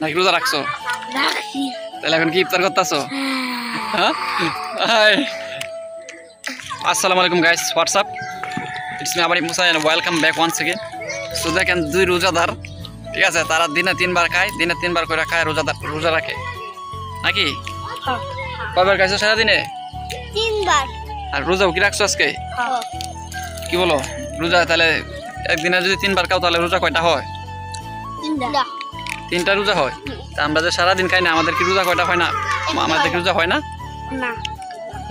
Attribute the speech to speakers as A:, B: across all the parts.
A: নাকি রোজা রাখছো? তাহলে এখন কি ইফতার করতেছো? হ্যাঁ, আসসালামু আলাইকুম গাইস, হোয়াটসঅ্যাপ, ইটস মি আবার Musa and welcome back once again. So দেখেন দুই রোজাদার, ঠিক আছে, তারা দিনে 3 বার খায়, দিনে 3 বার করে খায়, রোজা রাখে নাকি? কয়বার খাইছো সারাদিনে?
B: 3 বার।
A: আর রোজাও কি রাখছো আজকে? কি বলো, রোজা তাহলে একদিনে যদি 3 বার খাও তাহলে রোজা কয়টা হয়? 3টা রোজা হয়। তা আমরা যে সারাদিন খাই না, আমাদের কি রোজা কয়টা হয় না? আমাদের কি রোজা হয় না?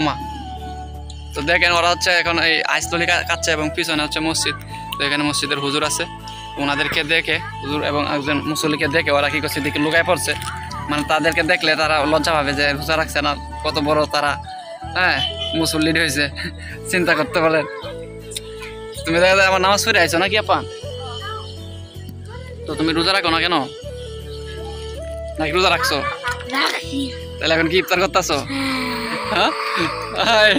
A: উমা, তো দেখেন ওরা হচ্ছে এখন এই আইসতলি কাটছে এবং পিছনে হচ্ছে মসজিদ। তো এখানে মসজিদের হুজুর আছে, ওনাদেরকে দেখে হুজুর এবং একজন মুসল্লিকে দেখে ওরা কি করছে, দিকে লুকায় পড়ছে। মানে তাদেরকে দেখলে তারা লজ্জা পাবে যে রোজা রাখছে না, কত বড় তারা, হ্যাঁ, মুসল্লি হয়েছে, চিন্তা করতে পারেন। তুমি দেখা যায় আমার নামাজ পড়ে আইছো নাকি আপা? তো তুমি রোজা রাখো না কেন? নাকি রোজা রাখছো? তাহলে এখন কি ইফতার করতেছো? হ্যাঁ,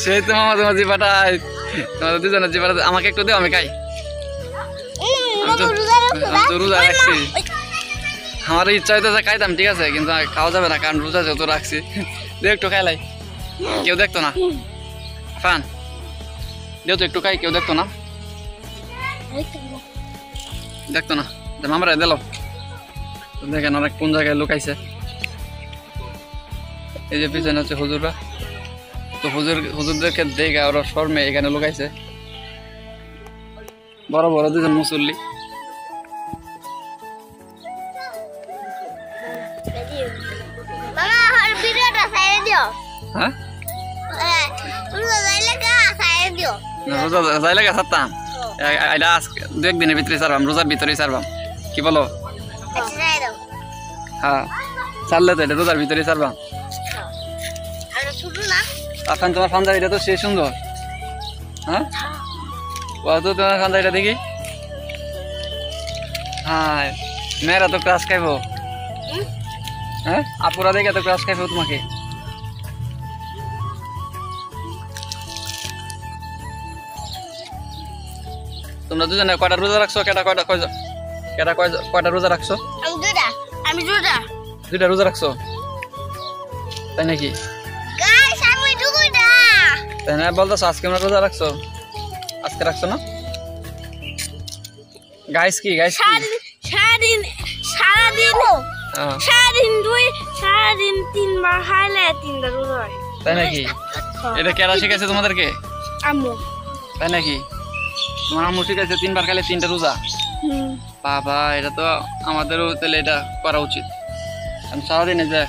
A: সেই তো মামা তোমার জিপাটাই, তোমাদের দুজনের জিপাটা আমাকে একটু দেও, আমি খাই। তো রোজা রাখছি, আমার ইচ্ছা হইতেছে খাইতাম, ঠিক আছে, কিন্তু খাওয়া যাবে না কারণ রোজা যেহেতু রাখছি। দেখ একটু খাইলাই, কেউ দেখতো না। ফান দেও তো একটু খাই, কেউ দেখতো না, দেখতো না, মামারা দিল। দেখেন অনেক কোন জায়গায় লুকাইছে। এই যে পিছনে হচ্ছে হুজুররা, তো হুজুরদেরকে দেখে ওরা শর্মে এখানে লুকাইছে। বড় বড় দুজন মুসল্লি। হ্যাঁ, রোজা যাই লাগে ছাড়তাম, এটা দু একদিনের ভিতরে ছাড়বাম, রোজার ভিতরেই ছাড়বাম, কি বলো? হ্যাঁ, ছাড়লে তো এটা রোজার ভিতরেই ছাড়বাম। এখন তোমার ফান্দারিটা তো সে সুন্দর। হ্যাঁ, তো তোমার ফান্দারিটা দেখি। হ্যাঁ, মেয়েরা তো ক্রাশ খাইবো। হ্যাঁ, আপুরা দেখে তো ক্রাশ খাইবো তোমাকে। তোমরা দুজনে কয়টা রোজা রাখছো? কয়টা রোজা রাখছো?
B: আমি দুটা।
A: দুইটা রোজা রাখছো, তাই নাকি? তাই না বলতেছো? আজকে আমরা রোজা রাখছো? আজকে রাখছো না? গাইস কি
B: সারাদিন 3 বার খাইলে 3টা রোজা হয়,
A: তাই নাকি? এটা কেডা শিখাইছে তোমাদেরকে?
B: আম্মু।
A: তাই নাকি? তোমার আম্মু শিখাইছে 3 বার খাইলে 3টা রোজা? বাবা, এটা তো আমাদেরও তাহলে এটা করা উচিত। সারাদিনে যে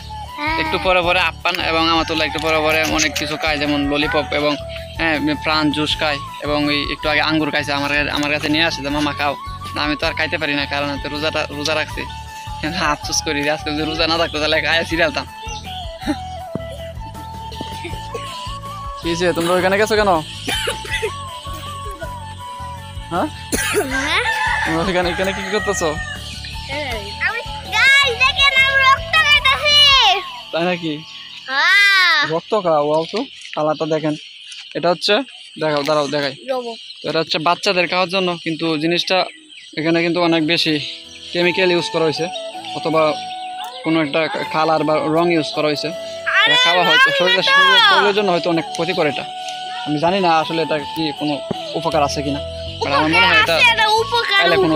A: একটু পরে পরে আপ্পান এবং আমার তোলা একটু পরে পরে অনেক কিছু খায়, যেমন ললিপপ এবং হ্যাঁ প্রাণ জুস খায়, এবং একটু আগে আঙ্গুর খাইছে, আমার কাছে নিয়ে আসে যে মামা খাও না। আমি তো আর খাইতে পারি না কারণ রোজা রাখছি। আফসোস করি, আজকে যদি রোজা না থাকতো তাহলে খাইয়া ছিড়ালতাম। কি হয়েছে, তোমরা ওইখানে গেছো কেন? হ্যাঁ, এখানে কি করতেছো? তাই নাকি? রক্ত খাওয়া তো কালারটা দেখেন, এটা হচ্ছে দেখাও, দাঁড়াও দেখাই। এটা হচ্ছে বাচ্চাদের খাওয়ার জন্য, কিন্তু জিনিসটা এখানে কিন্তু অনেক বেশি কেমিক্যাল ইউজ করা হয়েছে, অথবা কোনো একটা কালার বা রং ইউজ করা হয়েছে। এটা খাওয়া হয়তো শরীরের জন্য হয়তো অনেক ক্ষতিকর। এটা আমি জানি না আসলে এটা কি কোনো উপকার আছে কিনা, আমার মনে হয় এটা কোনো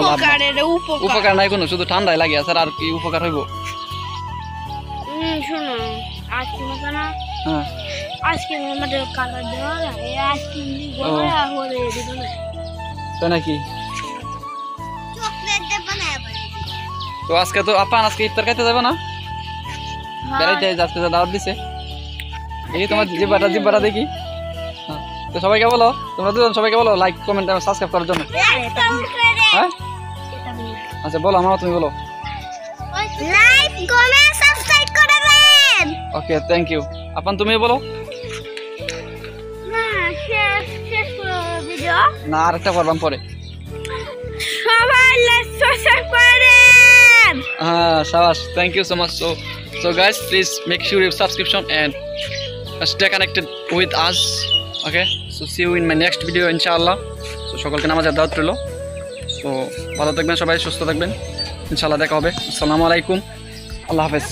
A: উপকার নাই কোনো, শুধু ঠান্ডায় লাগে, আর কি উপকার হইব?
B: শোনো, আজকে মতো না,
A: হ্যাঁ,
B: আজকে আমাদের কালার দেওয়া লাগে, আজকে
A: তাই নাকি? তো আজকে তো আপা আজকে ইফতার খাইতে যাবে না? বেড়াইতে আজকে দাওয়াত দিছে, দেখি তোমার জিব্বাটা দেখি। তো সবাইকে বলো, তোমরা দুজন সবাইকে বলো লাইক কমেন্ট এবং সাবস্ক্রাইব করার জন্য। হ্যাঁ, আচ্ছা বলো, আমার তুমি বলো।
B: লাইক কমেন্ট সাবস্ক্রাইব করবেন।
A: ওকে, থ্যাংক ইউ। আপন তুমি বলো।
B: না, শেষ ভিডিও
A: না, আরেকটা করলাম পরে।
B: সবাই লাইক সাবস্ক্রাইব করেন।
A: হ্যাঁ, শাবাশ, thank you so much. So guys, please make sure you subscription and stay connected with us. Okay, so see you in my next video inshallah. So সকলকে নামাজের দাওয়াত রইল। তো ভালো থাকবেন সবাই, সুস্থ থাকবেন, ইনশাল্লাহ দেখা হবে। আসসালামু আলাইকুম, আল্লাহ হাফেজ।